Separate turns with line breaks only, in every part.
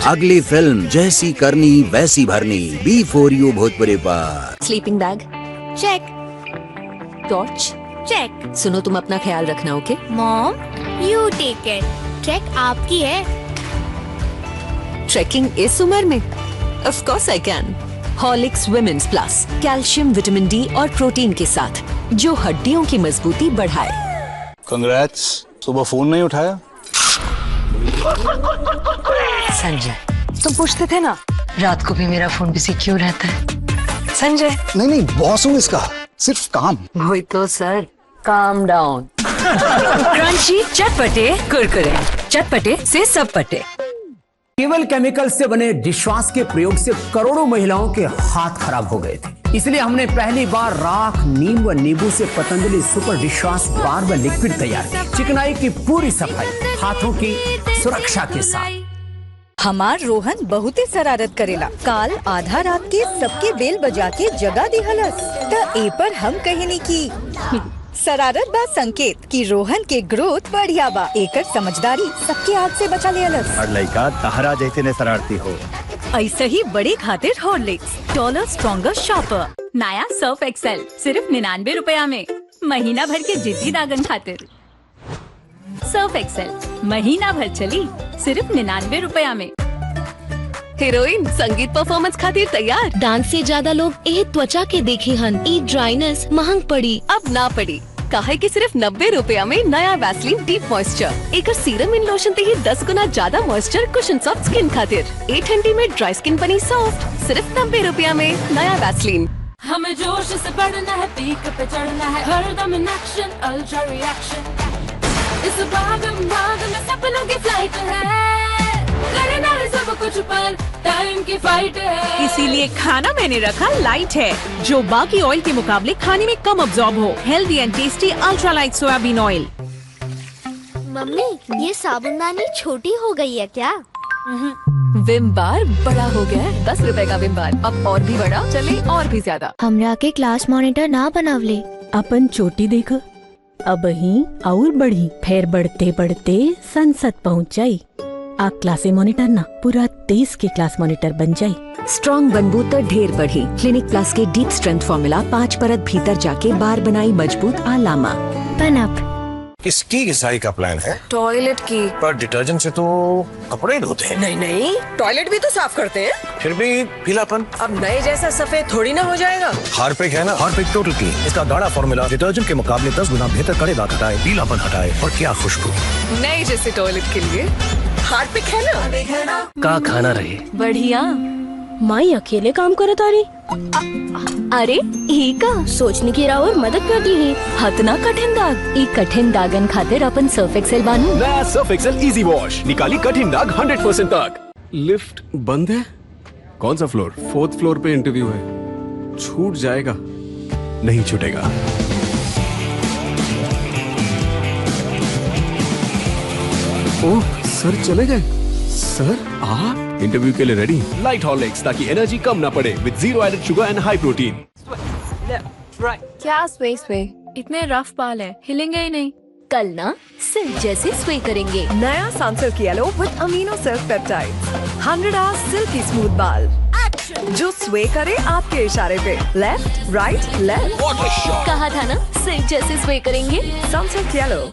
अगली फिल्म जैसी करनी वैसी भरनी, B4U भोजपुरी पर।
Sleeping bag check, torch
check.
सुनो तुम अपना ख्याल रखना, okay?
Mom you take it, check आपकी है।
ट्रैकिंग इस उम्र में? Of course I can. Horlicks women's plus, calcium, vitamin D और प्रोटीन के साथ, जो हड्डियों की मजबूती बढ़ाए।
कंग्रेट्स, सुबह फोन नहीं उठाया?
संजय, तुम पूछते थे ना रात को भी मेरा फोन बिजी क्यों रहता है? संजय,
नहीं, बॉस हूँ इसका, सिर्फ काम।
वही तो सर, काम डाउन। क्रंची, चटपटे, कुरकुरे, चटपटे से सब पटे।
केवल केमिकल से बने डिशवॉश के प्रयोग से करोड़ों महिलाओं के हाथ खराब हो गए थे, इसलिए हमने पहली बार राख, नीम व नींबू से पतंजलि सुपर डिशवॉश बार व लिक्विड तैयार किया। चिकनाई की पूरी सफाई, हाथों की सुरक्षा के साथ।
हमार रोहन बहुत ही शरारत करेला। काल आधा रात के सबके बेल बजा के जगा दिहलस, त ए पर हम कहनी की शरारत बा संकेत कि रोहन के ग्रोथ बढ़िया बा, एकर समझदारी सबके हाथ से बचा लियलस।
और लड़का तहरा जैसे ने शरारती हो।
ऐसे ही बड़े खातिर हॉर्लिक्स, टॉलर, स्ट्रॉन्गर, शार्पर।
नया सर्फ एक्सेल सिर्फ 99 रुपया में, महीना भर के जिद्दी दागन खातिर। सर्फ एक्सेल महीना भर चली सिर्फ 99 रुपया में।
हीरोइन संगीत परफॉर्मेंस खातिर तैयार।
डांस से ज्यादा लोग ए त्वचा के देखी हन, ई ड्राइनेस महंग पड़ी।
अब ना पड़ी, काहे कि सिर्फ 90 रुपया में नया वैसलीन डीप मॉइस्चर। एकर सीरम इन लोशन ते ही 10 गुना ज्यादा मॉइस्चर कुशन सॉफ्ट स्किन खातिर। 8 में ड्राई स्किन बनी सॉफ्ट, सिर्फ 90 रुपया में नया वैसलीन।
हमें जोश से बढ़ना है, पीक पे चढ़ना है, हरदम इन एक्शन, अल्ट्रा रिएक्शन। इस भाग में सपनों की फ्लाइट है, करना है सब कुछ पर टाइम की फाइट है।
इसीलिए खाना मैंने रखा लाइट है, जो बाकी ऑयल के मुकाबले खाने में कम अब्सॉर्ब हो। Healthy and tasty ultra light soybean oil.
Mummy, ये साबुनदानी छोटी हो गई है क्या?
विम बार बड़ा हो गया है, 10 रुपए का विम बार, अब और भी बड़ा चले और भी ज्यादा।
हमरा के क्लास मॉनिटर ना बनावले।
अपन चोटी देख, अब ही और बढ़ी, फिर बढ़ते बढ़ते संसद पहुँच जाई। आ क्लासे मॉनिटर ना पूरा देश के क्लास मॉनिटर बन जाई।
स्ट्रॉन्ग बनबू तो ढेर बढ़ी। क्लिनिक प्लस के डीप स्ट्रेंथ फॉर्मूला 5 परत भीतर जाके बार बनाई मजबूत आ लामा।
पनअप।
किसकी घिसाई का प्लान है?
टॉयलेट की।
पर डिटर्जेंट से तो कपड़े धोते हैं।
नहीं, टॉयलेट भी तो साफ करते हैं।
फिर भी पीलापन।
अब नए जैसा सफेद थोड़ी ना हो जाएगा।
हार्पिक है ना, हार्पिक टोटल क्लीन। इसका गाढ़ा फॉर्मूला डिटर्जेंट के मुकाबले 10 गुना बेहतर कड़े दाग हटाए, पीलापन हटाए और क्या खुशबू।
नए जैसे टॉयलेट के लिए हार्पिक है ना।
का खाना रहे
बढ़िया।
माई अकेले काम करत आ रही। अरे ही का सोचने की राह और मदद करती है।
हतना कठिन दाग, ई कठिन दागन खातिर अपन सर्फ एक्सेल बानू।
नया सर्फ एक्सेल इजी वॉश निकाली कठिन दाग 100% तक। लिफ्ट बंद है? कौन सा फ्लोर? 4th फ्लोर पे इंटरव्यू है, छूट जाएगा। नहीं छूटेगा। ओह सर चले गए। सर आप इंटरव्यू के लिए रेडी? लाइट हॉर्लिक्स, ताकि एनर्जी कम ना पड़े, with 0 added sugar and high protein.
क्या स्वे इतने रफ बाल है, हिलेंगे ही नहीं।
कल ना सिल्क जैसे स्वे करेंगे।
नया Sunsilk yellow with amino silk peptides, 100 hours silky smooth बाल, जो स्वे करे आपके इशारे पे। Left right left.
कहा था ना सिल्क जैसे स्वे करेंगे।
Sunsilk yellow.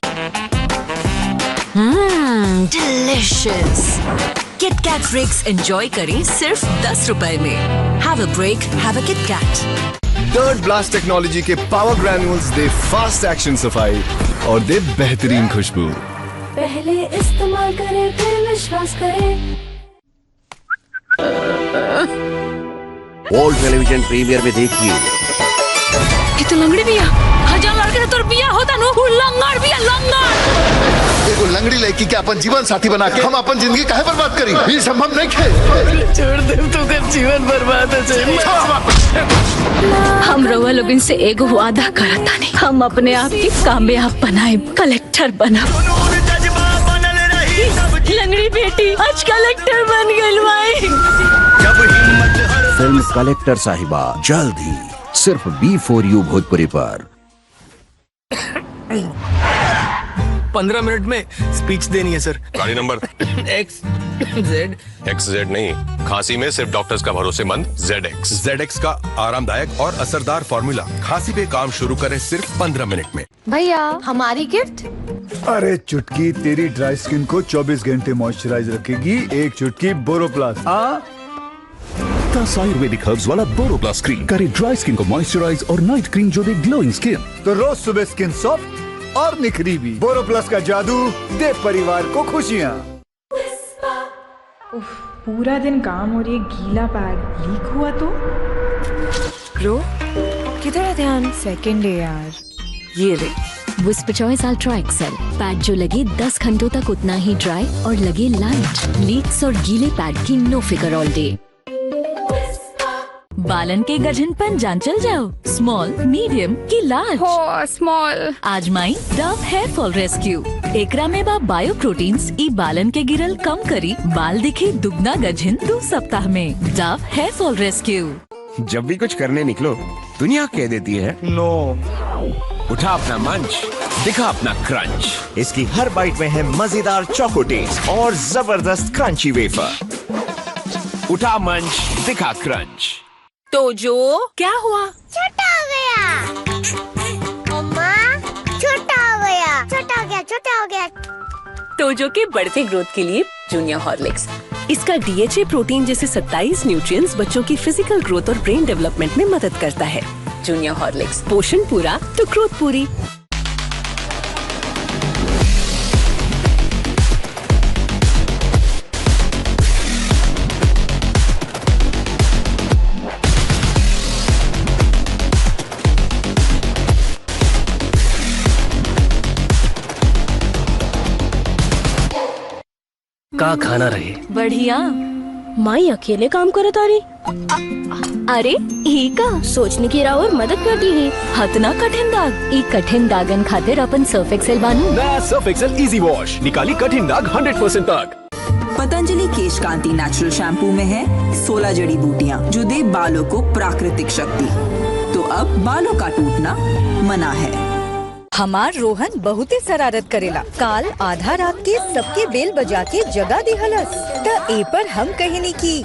डिलिशियस। किटकैट फ्रिक्स एंजॉय करें सिर्फ 10 रुपए में। Have a break, have a KitKat.
Third blast technology के पावर ग्रैन्यूल्स दे फास्ट एक्शन सफाई और दे बेहतरीन खुशबू।
पहले इस्तेमाल करें फिर विश्वास करें।
वर्ल्ड टेलीविजन प्रीमियर में देखिए।
ये तो लंगड़ी भी है, 1000 लड़के तो बिया होता नो, लंगड़ भी है, लंगड़।
देखो लंगड़ी लड़की के अपन जीवन साथी बना के हम अपन जिंदगी काहे बर्बाद करी? ये संभव नहीं है।
छोड़ दे तो कर जीवन बर्बाद हो जाए।
हम रउआ लोगन से एगो वादा करता नहीं, हम अपने आप के कामयाब बनाए, कलेक्टर बना। लंगड़ी बेटी आज कलेक्टर बन गई भाई।
फिल्म कलेक्टर साहिबा जल्द ही सिर्फ B4U भोजपुरी पर।
15 मिनट में स्पीच देनी है सर। गाड़ी नंबर
XZ नहीं, खांसी में सिर्फ डॉक्टर्स का भरोसेमंद ZX।
ZX का आरामदायक और असरदार फॉर्मूला खांसी पे काम शुरू करें सिर्फ 15 मिनट में।
भैया हमारी गिफ्ट।
अरे चुटकी तेरी ड्राई स्किन को 24 घंटे मॉइस्चराइज रखेगी। एक चुटकी बोरोप्लस।
10 आयुर्वेदिक हर्ब्स वाला बोरोप्लस क्रीम करे ड्राई स्किन को मॉइस्चराइज और नाइट क्रीम जो दे ग्लोइंग स्किन।
तो रोज सुबह स्किन सॉफ्ट और निखरी भी। बोरोप्लस का जादू दे परिवार को खुशियाँ।
पूरा दिन काम और ये गीला पैड लीक हुआ तो
ब्रो किधर है ध्यान?
सेकंड है यार।
ये ले
Whisper Choice Ultra XL pad जो लगे 10 घंटों तक उतना ही ड्राई और लगे लाइट। लीक्स और गीले पैड की नो फिकर ऑल डे।
बालन के गठनपन जांचल जाओ, स्मॉल मीडियम की लार्ज।
हो स्मॉल।
आजमाई डव हेयर फॉल रेस्क्यू। एकरा में बा बायो प्रोटीन्स ई बालन के गिरल कम करी, बाल दिखे दुगना गठन 2 सप्ताह में। Dove hair fall rescue.
जब भी कुछ करने निकलो दुनिया कह देती है नो। उठा अपना मंच, दिखा अपना क्रंच। इसकी हर बाइट में है मजेदार चोको टेस्ट और जबरदस्त क्रंची वेफर। उठा मंच, दिखा क्रंच।
तो जो क्या हुआ?
छोटा हो गया। मम्मा छोटा हो गया, छोटा हो गया, छोटा हो गया।
तोजो के बढ़ते ग्रोथ के लिए जूनियर हॉर्लिक्स। इसका DHA प्रोटीन जैसे 27 न्यूट्रिएंट्स बच्चों की फिजिकल ग्रोथ और ब्रेन डेवलपमेंट में मदद करता है। जूनियर हॉर्लिक्स, पोषण पूरा तो ग्रोथ पूरी।
का खाना रहे
बढ़िया।
माई अकेले काम करत आ रही।
अरे ही का सोचने की राह और मदद कर दी है।
हतना कठिन दाग
ई कठिन दागन खातिर अपन सर्फ एक्सेल बानू।
नया सर्फ एक्सेल इजी वॉश निकाली कठिन दाग 100% तक।
पतंजलि केश कांति नेचुरल शैम्पू में है 16 जड़ी बूटियाँ जो दे बालों को प्राकृतिक शक्ति। तो अब बालों का टूटना मना है।
हमार रोहन बहुते शरारत करेला। काल आधा रात के सबके बेल बजा के जगा दिहलस। त ए पर हम कहनी की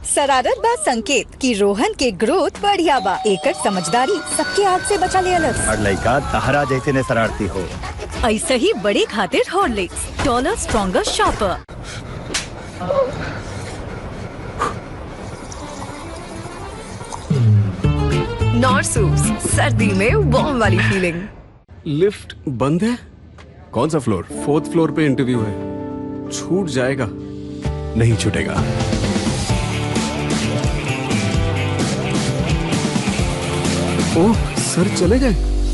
शरारत बा संकेत कि रोहन के ग्रोथ बढ़िया बा। एकर समझदारी सबके आग से बचा लेलस।
और लड़का तहरा जैसे ने शरारती हो।
ऐसे ही बड़े खातिर हॉर्लिक्स टॉलर स्ट्रॉन्गर शॉपर।
नॉर्सूस सर्दी में वार्म वाली फीलिंग।
लिफ्ट बंद है? कौन सा फ्लोर? 4th फ्लोर पे इंटरव्यू है। छूट जाएगा, नहीं छूटेगा। ओह सर चले गए।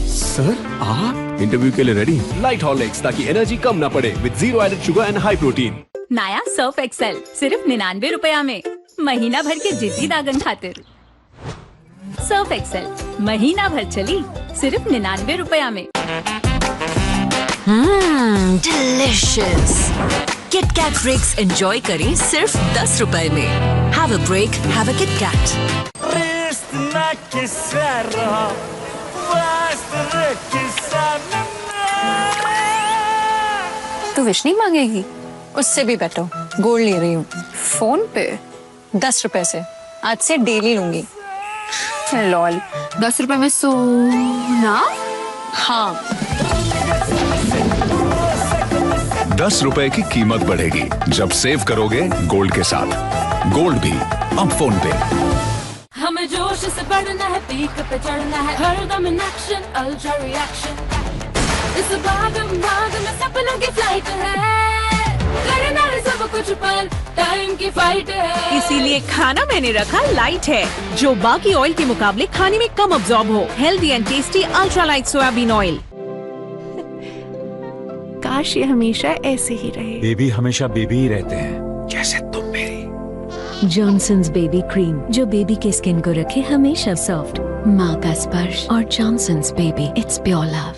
सर आप इंटरव्यू के लिए रेडी? लाइट हॉर्लिक्स ताकि एनर्जी कम ना पड़े with 0 added sugar and high protein.
नया सर्फ एक्सेल सिर्फ 99 रुपया में। महीना भर के जिद्दी दागन खातिर। सर्फ एक्सेल महीना भर चली सिर्फ 99 रुपया में।
Delicious. KitKat breaks enjoy करें सिर्फ 10 रुपए में। Have a break, have a KitKat.
तू विश नहीं मांगेगी? उससे भी बेटर गोल्ड ले रही हूँ फोन पे 10 रुपए से। आज से डेली लूंगी। लॉल 10 रुपए में सोना। हाँ
10 रुपए की कीमत बढ़ेगी जब सेव करोगे गोल्ड के साथ। गोल्ड भी अब फोन पे।
हमें जोश से बढ़ना है, पीक पे चढ़ना है, हर दम इन एक्शन, अल्ट्रा रिएक्शन। इस भाग में सपनों की फ्लाइट है, करना है सब कुछ पर टाइम की फाइट है।
इसीलिए खाना मैंने रखा लाइट है, जो बाकी ऑयल के मुकाबले खाने में कम अब्सॉर्ब हो। Healthy and tasty ultra light soybean oil.
काश ये हमेशा ऐसे ही रहे।
बेबी हमेशा बेबी ही रहते हैं, जैसे तुम मेरी।
जॉनसन्स बेबी क्रीम जो बेबी के स्किन को रखे हमेशा सॉफ्ट। माँ का स्पर्श और Johnson's baby, it's pure love.